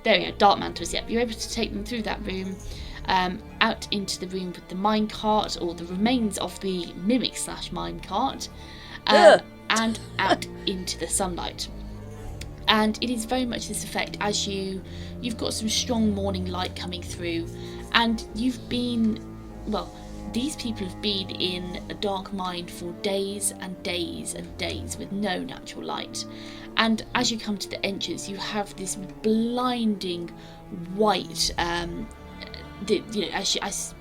There we go. Dark mantles. Yeah, you're able to take them through that room, out into the room with the mine cart, or the remains of the mimic / mine cart, and out into the sunlight. And it is very much this effect as you've got some strong morning light coming through, and these people have been in a dark mine for days and days and days with no natural light. And as you come to the entrance, you have this blinding white, as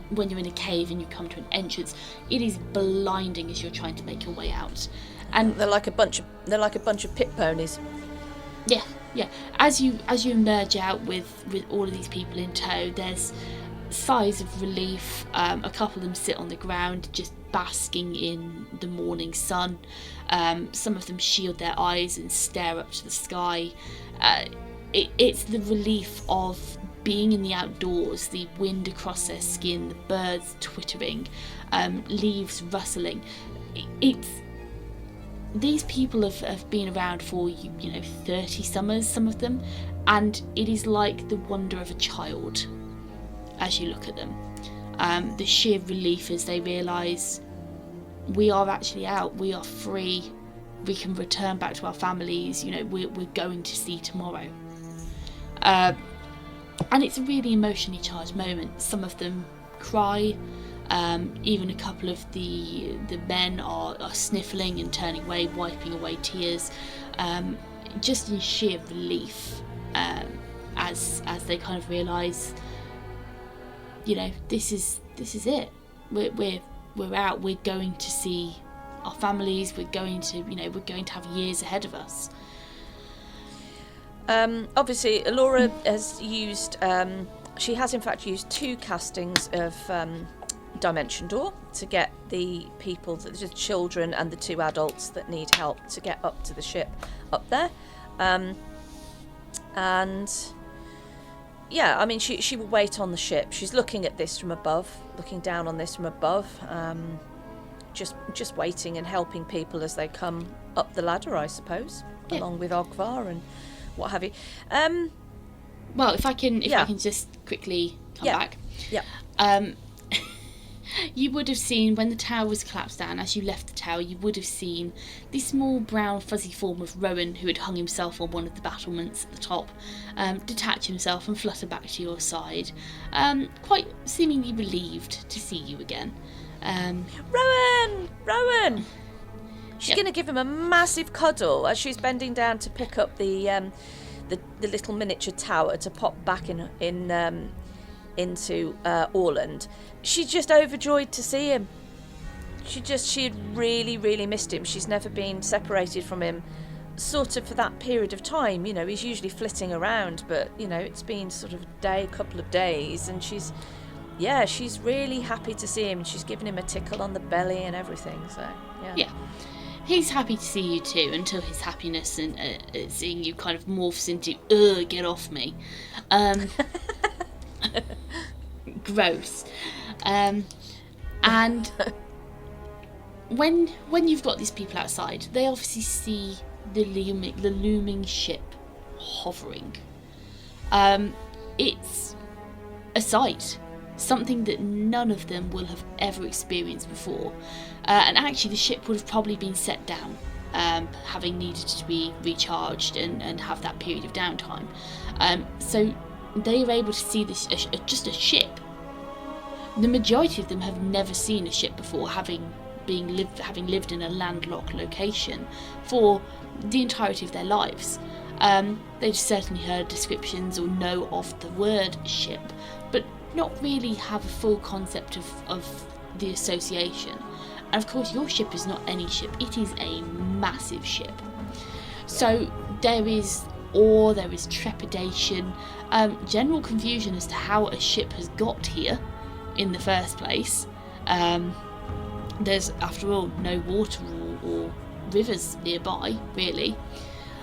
when you're in a cave and you come to an entrance, it is blinding as you're trying to make your way out. And they're like a bunch of pit ponies. Yeah. As you emerge out with all of these people in tow, there's sighs of relief. A couple of them sit on the ground just basking in the morning sun. Some of them shield their eyes and stare up to the sky. It's the relief of being in the outdoors, the wind across their skin, the birds twittering, leaves rustling. These people have been around for 30 summers, some of them, and it is like the wonder of a child as you look at them. The sheer relief as they realise we are actually out, we are free, we can return back to our families, we're going to see tomorrow. And it's a really emotionally charged moment. Some of them cry, even a couple of the men are sniffling and turning away, wiping away tears, just in sheer relief, as they kind of realise, this is it. We're out. We're going to see our families. We're going to have years ahead of us. Obviously, Elora has used. She has in fact used 2 castings of Dimension Door to get the people, the children and the 2 adults that need help to get up to the ship up there. And yeah, I mean, she will wait on the ship. She's looking at this from above, looking down on this from above, just waiting and helping people as they come up the ladder, I suppose, along with Ogvar and what have you. Well, if I can just quickly come back. Yeah. You would have seen, when the tower was collapsed down, as you left the tower, you would have seen the small brown fuzzy form of Rowan, who had hung himself on one of the battlements at the top, detach himself and flutter back to your side, quite seemingly relieved to see you again. Rowan! She's Yep. going to give him a massive cuddle as she's bending down to pick up the little miniature tower to pop back into Orland. She's just overjoyed to see him. She had really, really missed him. She's never been separated from him sort of for that period of time. You know, he's usually flitting around, but, you know, it's been sort of a couple of days, and she's really happy to see him. She's given him a tickle on the belly and everything, so, Yeah. He's happy to see you too, until his happiness and seeing you kind of morphs into, get off me. Gross. And when you've got these people outside, they obviously see the looming ship hovering. It's a sight, something that none of them will have ever experienced before. And actually the ship would have probably been set down, having needed to be recharged and have that period of downtime. So they are able to see this just a ship. The majority of them have never seen a ship before, having lived in a landlocked location for the entirety of their lives. They've certainly heard descriptions or know of the word ship, but not really have a full concept of the association. And of course your ship is not any ship, it is a massive ship. So there is awe, there is trepidation, general confusion as to how a ship has got here in the first place. There's, after all, no water or rivers nearby, really.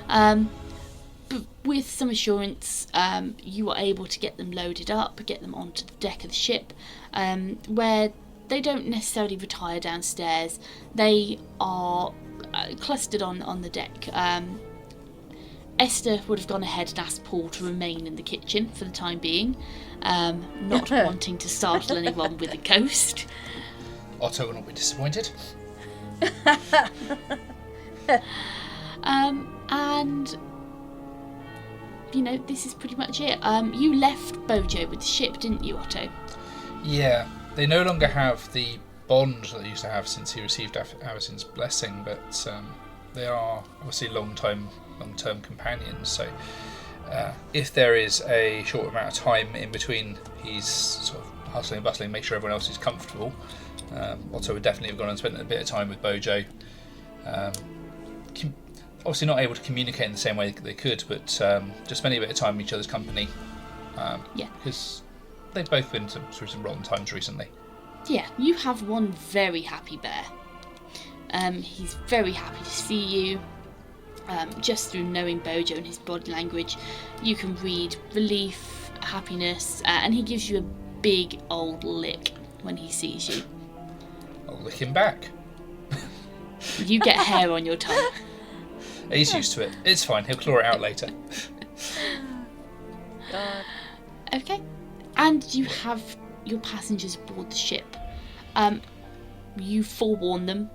But with some assurance, you are able to get them loaded up, get them onto the deck of the ship, where they don't necessarily retire downstairs. They are clustered on the deck. Esther would have gone ahead and asked Paul to remain in the kitchen for the time being, not wanting to startle anyone with a ghost. Otto will not be disappointed. And you know, this is pretty much it. You left Bojo with the ship, didn't you, Otto? Yeah, they no longer have the bond that they used to have since he received Avicen's blessing, but they are obviously long-term companions. So if there is a short amount of time in between, he's sort of hustling and bustling, make sure everyone else is comfortable. Otto would definitely have gone and spent a bit of time with Bojo. Obviously not able to communicate in the same way they could, but just spending a bit of time in each other's company. Because they've both been through some rotten times recently. Yeah, you have one very happy bear. He's very happy to see you. Just through knowing Bojo and his body language, you can read relief, happiness, and he gives you a big old lick when he sees you. I'll lick him back. You get hair on your tongue. He's used to it. It's fine. He'll claw it out later. God. Okay. And you have your passengers aboard the ship. You forewarn them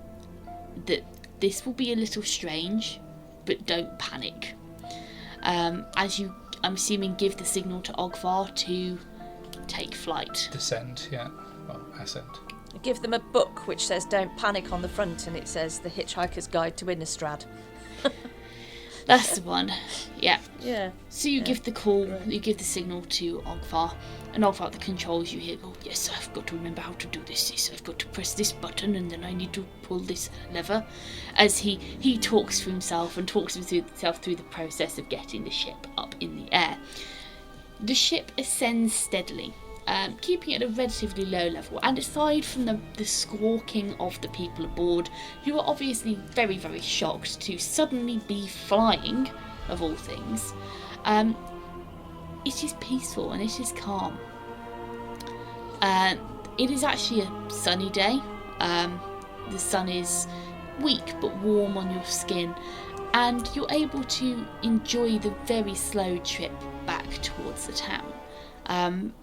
that this will be a little strange, but don't panic. As you, I'm assuming, give the signal to Ogvar to take flight. Descend, yeah. Well, ascend. Give them a book which says "Don't Panic" on the front, and it says "The Hitchhiker's Guide to Innistrad." That's the one. Yeah. Yeah. So you give the call, you give the signal to Ogvar, and Ogvar, the controls, you hear, oh yes, I've got to remember how to do this, I've got to press this button, and then I need to pull this lever, as he talks to himself and talks himself through the process of getting the ship up in the air. The ship ascends steadily, keeping it at a relatively low level, and aside from the squawking of the people aboard, who are obviously very, very shocked to suddenly be flying, of all things, it is peaceful and it is calm. It is actually a sunny day. The sun is weak but warm on your skin, and you're able to enjoy the very slow trip back towards the town.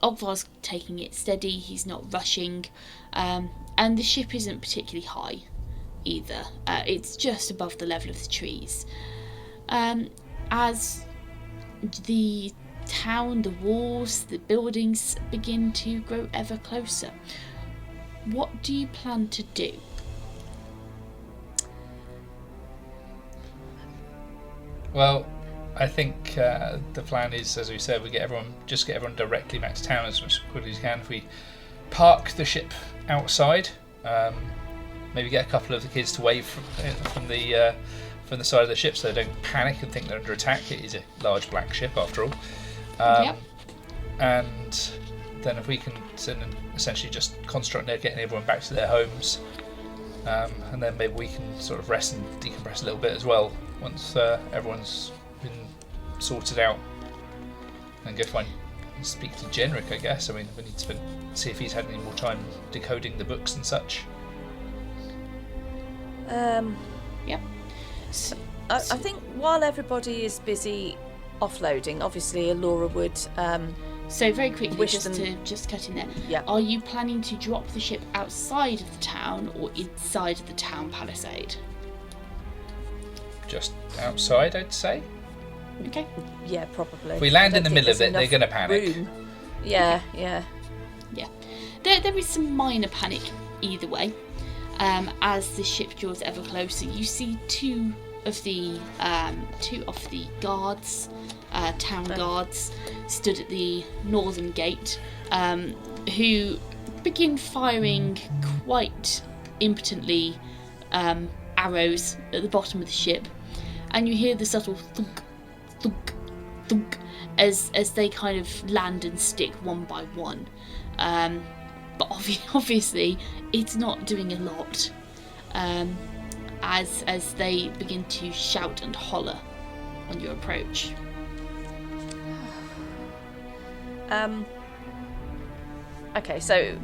Ogvar's taking it steady, he's not rushing, and the ship isn't particularly high either. It's just above the level of the trees. As the town, the walls, the buildings begin to grow ever closer, what do you plan to do? Well, I think the plan is, as we said, we get everyone directly back to town as much quickly as we can. If we park the ship outside, maybe get a couple of the kids to wave from the side of the ship so they don't panic and think they're under attack. It is a large black ship after all. Yep. And then if we can essentially just concentrate on getting everyone back to their homes, and then maybe we can sort of rest and decompress a little bit as well once everyone's been sorted out, and go speak to Jenrick, I guess. I mean, we need to see if he's had any more time decoding the books and such. Yep. I think while everybody is busy offloading, obviously Elora would So very quickly, wish just them- to cut in there. Yeah. Are you planning to drop the ship outside of the town or inside of the town palisade? Just outside, I'd say. Okay. Yeah, probably. If we land I in the don't middle of think it, they're there's going to enough panic. room. Yeah. There is some minor panic either way. As the ship draws ever closer, you see two of the guards, town guards, stood at the northern gate, who begin firing quite impotently arrows at the bottom of the ship, and you hear the subtle thunk, thunk, thunk as they kind of land and stick one by one. But obviously, it's not doing a lot. As they begin to shout and holler on your approach. Okay, so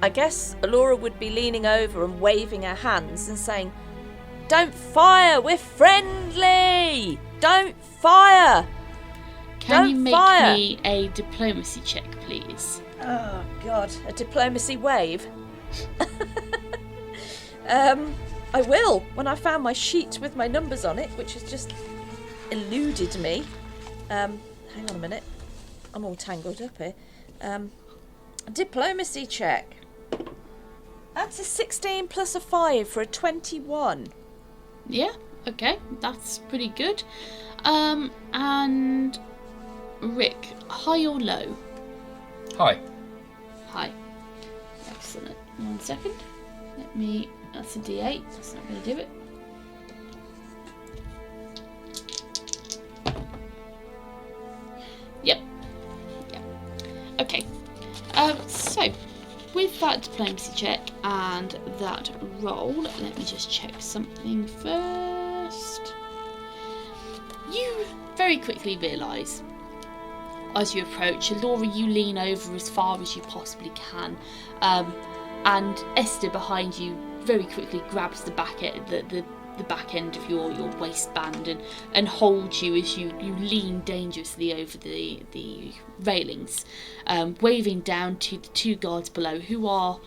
I guess Elora would be leaning over and waving her hands and saying, "Don't fire! We're friendly! Don't fire! Can Don't you make fire!" me a diplomacy check, please? Oh God, a diplomacy wave. I will, when I found my sheet with my numbers on it, which has just eluded me. Hang on a minute. I'm all tangled up here. Diplomacy check. That's a 16 plus a 5 for a 21. Yeah, okay, that's pretty good. And Rick, high or low? Hi. High. Excellent. 1 second. That's a D8. That's not going to do it. Yep. Okay. So, with that diplomacy check and that roll, let me just check something first. You very quickly realise, as you approach, Elora, you lean over as far as you possibly can, and Esther behind you very quickly grabs the back end of your waistband and holds you as you lean dangerously over the railings, waving down to the two guards below who are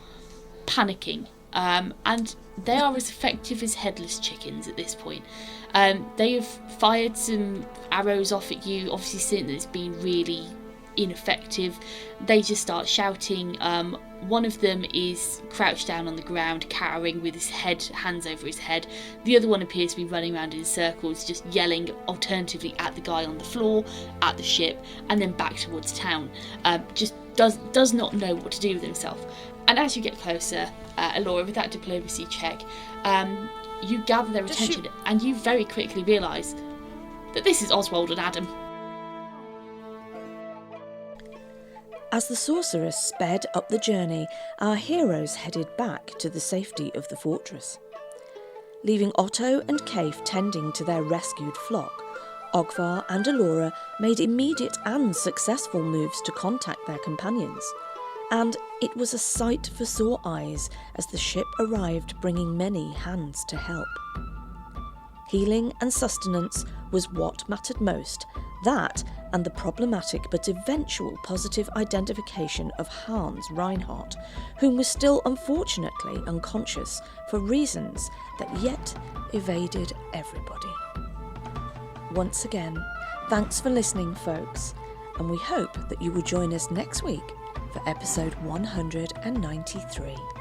panicking, and they are as effective as headless chickens at this point. They have fired some arrows off at you, obviously seeing that it's been really ineffective. They just start shouting. One of them is crouched down on the ground, cowering with his hands over his head. The other one appears to be running around in circles, just yelling alternatively at the guy on the floor, at the ship, and then back towards town. Just does not know what to do with himself. And as you get closer, Elora, with that diplomacy check, you gather their attention, and you very quickly realise that this is Oswald and Adam. As the sorceress sped up the journey, our heroes headed back to the safety of the fortress. Leaving Otto and Kaif tending to their rescued flock, Ogvar and Elora made immediate and successful moves to contact their companions, and it was a sight for sore eyes as the ship arrived bringing many hands to help. Healing and sustenance was what mattered most. That and the problematic but eventual positive identification of Hans Reinhardt, whom was still unfortunately unconscious for reasons that yet evaded everybody. Once again, thanks for listening, folks, and we hope that you will join us next week for episode 193.